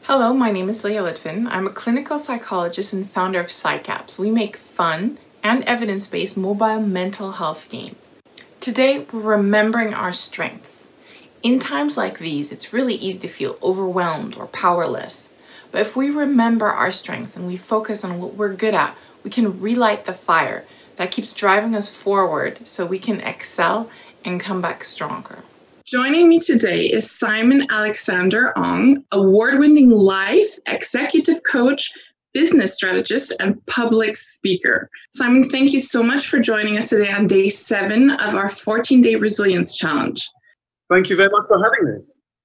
Hello, my name is LěNH. I'm a clinical psychologist and founder of PsyCapps. We make fun and evidence-based mobile mental health games. Today, we're remembering our strengths. In times like these, it's really easy to feel overwhelmed or powerless. But if we remember our strengths and we focus on what we're good at, we can relight the fire that keeps driving us forward so we can excel and come back stronger. Joining me today is Simon Alexander Ong, award-winning life, executive coach, business strategist, and public speaker. Simon, thank you so much for joining us today on day 7 of our 14-day resilience challenge. Thank you very much for having me.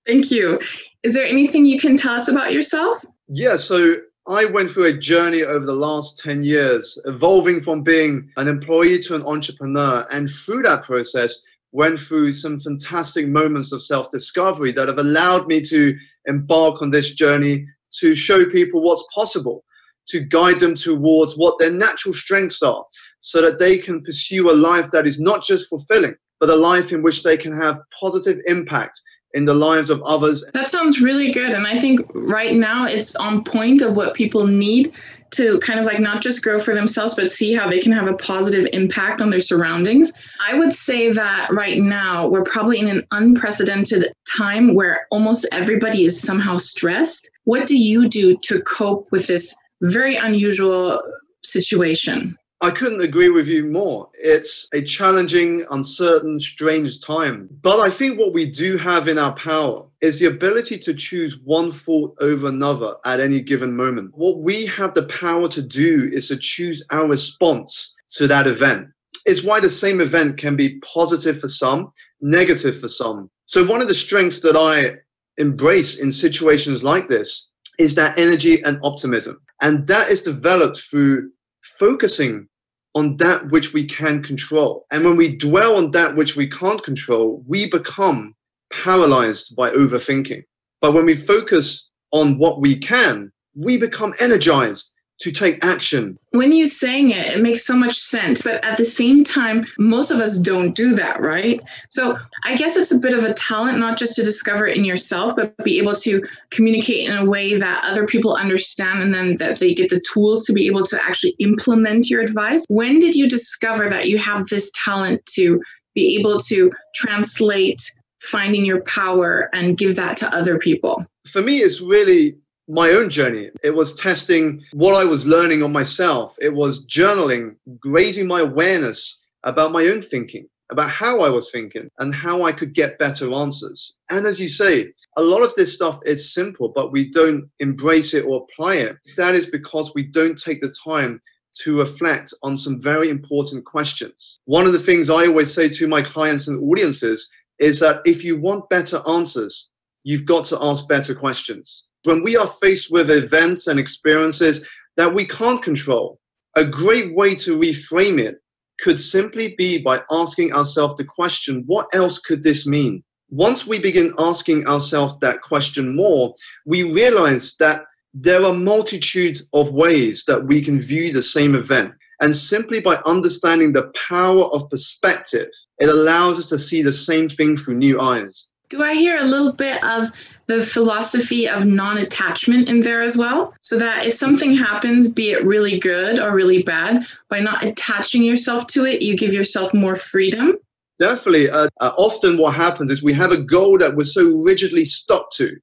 Thank you. Is there anything you can tell us about yourself? Yeah, so I went through a journey over the last 10 years, evolving from being an employee to an entrepreneur, and through that process, went through some fantastic moments of self-discovery that have allowed me to embark on this journey to show people what's possible, to guide them towards what their natural strengths are, so that they can pursue a life that is not just fulfilling, but a life in which they can have positive impact in the lives of others. That sounds really good. And I think right now it's on point of what people need to kind of like not just grow for themselves, but see how they can have a positive impact on their surroundings. I would say that right now we're probably in an unprecedented time where almost everybody is somehow stressed. What do you do to cope with this very unusual situation? I couldn't agree with you more. It's a challenging, uncertain, strange time. But I think what we do have in our power is the ability to choose one thought over another at any given moment. What we have the power to do is to choose our response to that event. It's why the same event can be positive for some, negative for some. So one of the strengths that I embrace in situations like this is that energy and optimism. And that is developed through focusing on that which we can control. And when we dwell on that which we can't control, we become paralyzed by overthinking. But when we focus on what we can, we become energized to take action. When you're saying it, it makes so much sense. But at the same time, most of us don't do that, right? So I guess it's a bit of a talent, not just to discover it in yourself, but be able to communicate in a way that other people understand and then that they get the tools to be able to actually implement your advice. When did you discover that you have this talent to be able to translate finding your power and give that to other people? For me, it's really my own journey. It was testing what I was learning on myself. It was journaling, raising my awareness about my own thinking, about how I was thinking and how I could get better answers. And as you say, a lot of this stuff is simple, but we don't embrace it or apply it. That is because we don't take the time to reflect on some very important questions. One of the things I always say to my clients and audiences is that if you want better answers, you've got to ask better questions. When we are faced with events and experiences that we can't control, a great way to reframe it could simply be by asking ourselves the question, what else could this mean? Once we begin asking ourselves that question more, we realize that there are a multitude of ways that we can view the same event. And simply by understanding the power of perspective, it allows us to see the same thing through new eyes. Do I hear a little bit of the philosophy of non-attachment in there as well? So that if something happens, be it really good or really bad, by not attaching yourself to it, you give yourself more freedom? Definitely. Often what happens is we have a goal that we're so rigidly stuck to,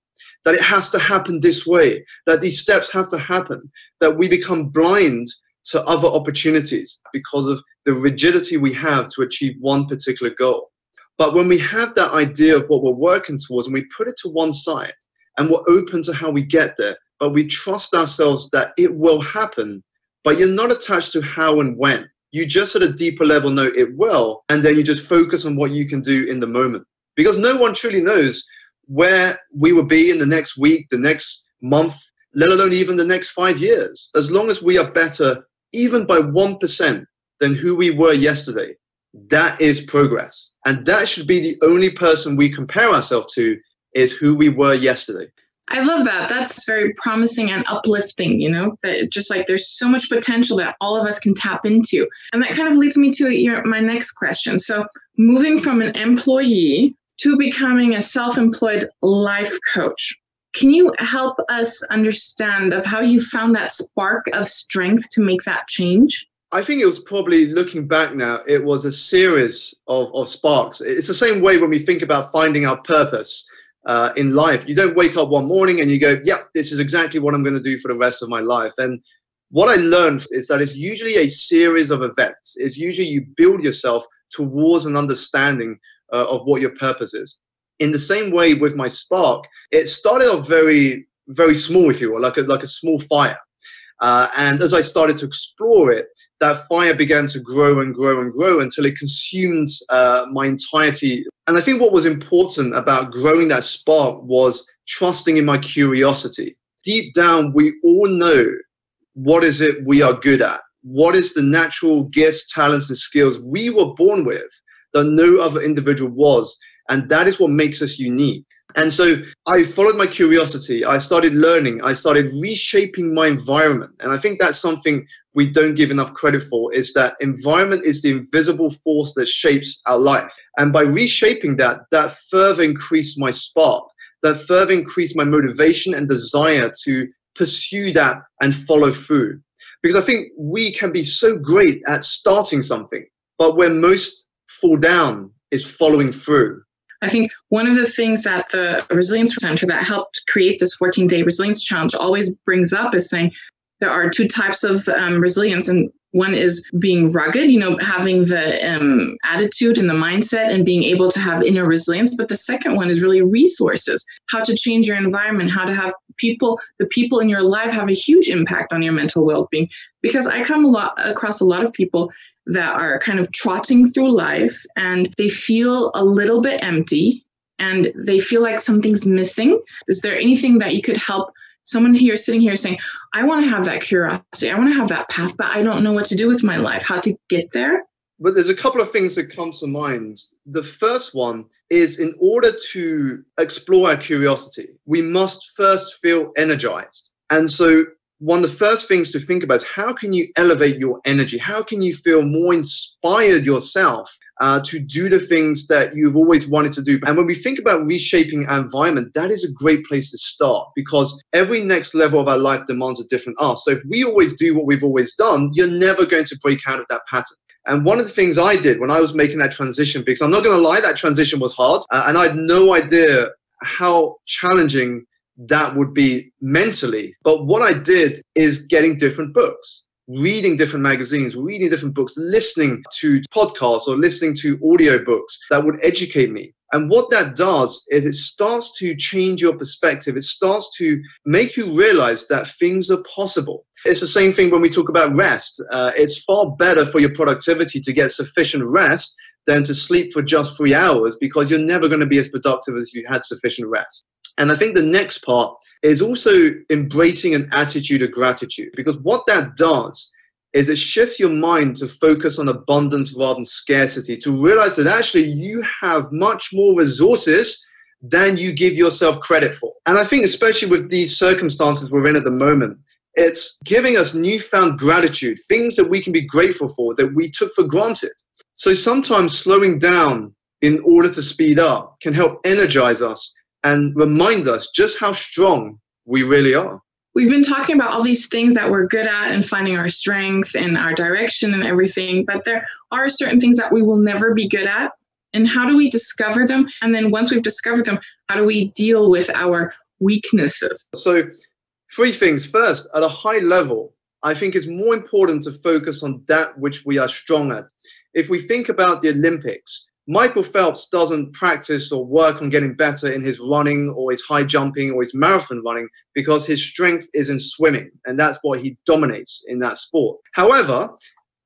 that it has to happen this way, that these steps have to happen, that we become blind to other opportunities because of the rigidity we have to achieve one particular goal. But when we have that idea of what we're working towards and we put it to one side and we're open to how we get there, but we trust ourselves that it will happen, but you're not attached to how and when. You just at a deeper level know it will, and then you just focus on what you can do in the moment. Because no one truly knows where we will be in the next week, the next month, let alone even the next 5 years. As long as we are better, even by 1% than who we were yesterday, that is progress. And that should be the only person we compare ourselves to, is who we were yesterday. I love that. That's very promising and uplifting, you know, that just like there's so much potential that all of us can tap into. And that kind of leads me to my next question. So moving from an employee to becoming a self-employed life coach, Can you help us understand of how you found that spark of strength to make that change? I think it was probably, looking back now, it was a series of sparks. It's the same way when we think about finding our purpose in life. You don't wake up one morning and you go, yeah, this is exactly what I'm going to do for the rest of my life. And what I learned is that it's usually a series of events. It's usually you build yourself towards an understanding of what your purpose is. In the same way with my spark, it started off very, very small, if you will, like a small fire. And as I started to explore it, that fire began to grow and grow and grow until it consumed my entirety. And I think what was important about growing that spark was trusting in my curiosity. Deep down, we all know what is it we are good at. What is the natural gifts, talents, and skills we were born with that no other individual was. And that is what makes us unique. And so I followed my curiosity. I started learning. I started reshaping my environment. And I think that's something we don't give enough credit for, is that environment is the invisible force that shapes our life. And by reshaping that further increased my spark, that further increased my motivation and desire to pursue that and follow through. Because I think we can be so great at starting something, but where most fall down is following through. I think one of the things that the Resilience Center that helped create this 14-day resilience challenge always brings up is saying there are two types of resilience. And one is being rugged, having the attitude and the mindset and being able to have inner resilience. But the second one is really resources, how to change your environment, how to have the people in your life have a huge impact on your mental well-being. Because I come across a lot of people that are kind of trotting through life and they feel a little bit empty and they feel like something's missing. Is there anything that you could help someone here sitting here saying, I want to have that curiosity, I want to have that path, but I don't know what to do with my life, how to get there? But there's a couple of things that come to mind. The first one is, in order to explore our curiosity, we must first feel energized. And so one of the first things to think about is, how can you elevate your energy? How can you feel more inspired yourself to do the things that you've always wanted to do? And when we think about reshaping our environment, that is a great place to start, because every next level of our life demands a different us. So if we always do what we've always done, you're never going to break out of that pattern. And one of the things I did when I was making that transition, because I'm not going to lie, that transition was hard, and I had no idea how challenging that would be mentally. But what I did is getting different books, reading different magazines, reading different books, listening to podcasts or listening to audiobooks that would educate me. And what that does is it starts to change your perspective. It starts to make you realize that things are possible. It's the same thing when we talk about rest. It's far better for your productivity to get sufficient rest than to sleep for just 3 hours, because you're never going to be as productive as if you had sufficient rest. And I think the next part is also embracing an attitude of gratitude, because what that does is it shifts your mind to focus on abundance rather than scarcity, to realize that actually you have much more resources than you give yourself credit for. And I think especially with these circumstances we're in at the moment, it's giving us newfound gratitude, things that we can be grateful for that we took for granted. So sometimes slowing down in order to speed up can help energize us and remind us just how strong we really are. We've been talking about all these things that we're good at and finding our strength and our direction and everything, but there are certain things that we will never be good at. And how do we discover them? And then once we've discovered them, how do we deal with our weaknesses? So 3 things. First, at a high level, I think it's more important to focus on that which we are strong at. If we think about the Olympics, Michael Phelps doesn't practice or work on getting better in his running or his high jumping or his marathon running because his strength is in swimming, and that's what he dominates in that sport. However,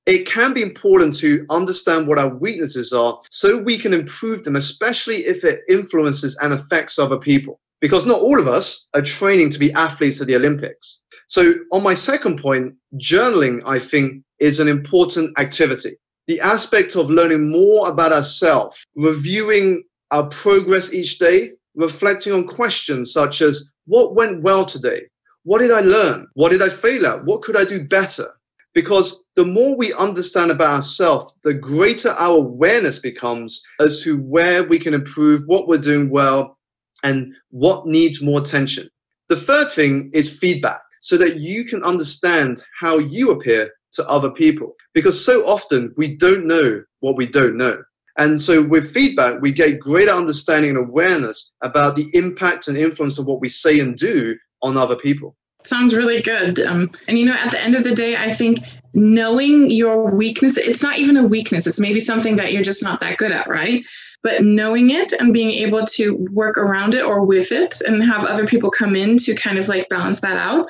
it can be important to understand what our weaknesses are so we can improve them, especially if it influences and affects other people, because not all of us are training to be athletes at the Olympics. So on my second point, journaling, I think, is an important activity. The aspect of learning more about ourselves, reviewing our progress each day, reflecting on questions such as, what went well today? What did I learn? What did I fail at? What could I do better? Because the more we understand about ourselves, the greater our awareness becomes as to where we can improve, what we're doing well, and what needs more attention. The third thing is feedback, so that you can understand how you appear to other people. Because so often we don't know what we don't know. And so with feedback, we get greater understanding and awareness about the impact and influence of what we say and do on other people. Sounds really good. And you know, at the end of the day, I think knowing your weakness, it's not even a weakness. It's maybe something that you're just not that good at, right? But knowing it and being able to work around it or with it and have other people come in to kind of like balance that out,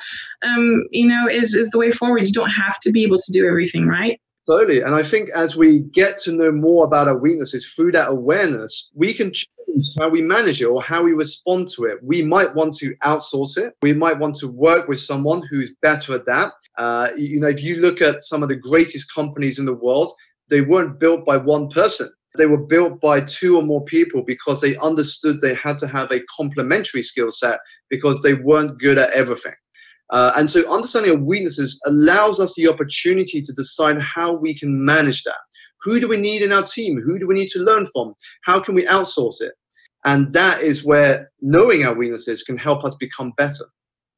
you know, is the way forward. You don't have to be able to do everything, right? Totally. And I think as we get to know more about our weaknesses through that awareness, we can choose how we manage it or how we respond to it. We might want to outsource it. We might want to work with someone who's better at that. You know, if you look at some of the greatest companies in the world, they weren't built by one person. They were built by two or more people because they understood they had to have a complementary skill set because they weren't good at everything. And so understanding our weaknesses allows us the opportunity to decide how we can manage that. Who do we need in our team? Who do we need to learn from? How can we outsource it? And that is where knowing our weaknesses can help us become better.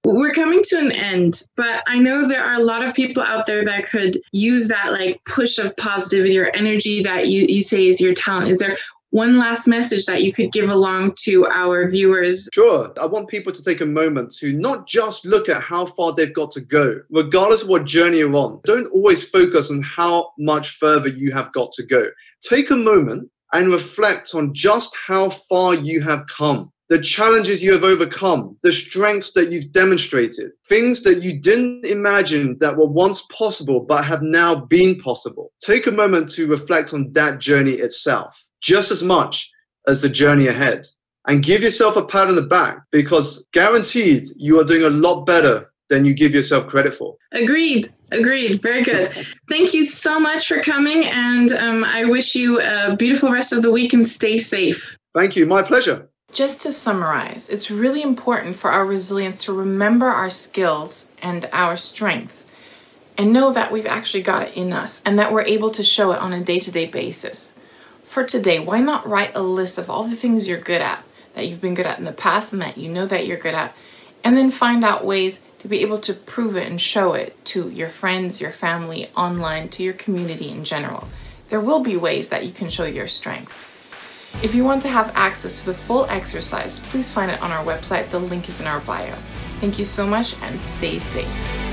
We're coming to an end, but I know there are a lot of people out there that could use that like push of positivity or energy that you say is your talent. Is there one last message that you could give along to our viewers? Sure. I want people to take a moment to not just look at how far they've got to go, regardless of what journey you're on. Don't always focus on how much further you have got to go. Take a moment and reflect on just how far you have come. The challenges you have overcome, the strengths that you've demonstrated, things that you didn't imagine that were once possible but have now been possible. Take a moment to reflect on that journey itself, just as much as the journey ahead. And give yourself a pat on the back, because guaranteed you are doing a lot better than you give yourself credit for. Agreed. Very good. Thank you so much for coming, and I wish you a beautiful rest of the week and stay safe. Thank you. My pleasure. Just to summarize, it's really important for our resilience to remember our skills and our strengths and know that we've actually got it in us and that we're able to show it on a day-to-day basis. For today, why not write a list of all the things you're good at, that you've been good at in the past and that you know that you're good at, and then find out ways to be able to prove it and show it to your friends, your family, online, to your community in general. There will be ways that you can show your strengths. If you want to have access to the full exercise, please find it on our website. The link is in our bio. Thank you so much and stay safe.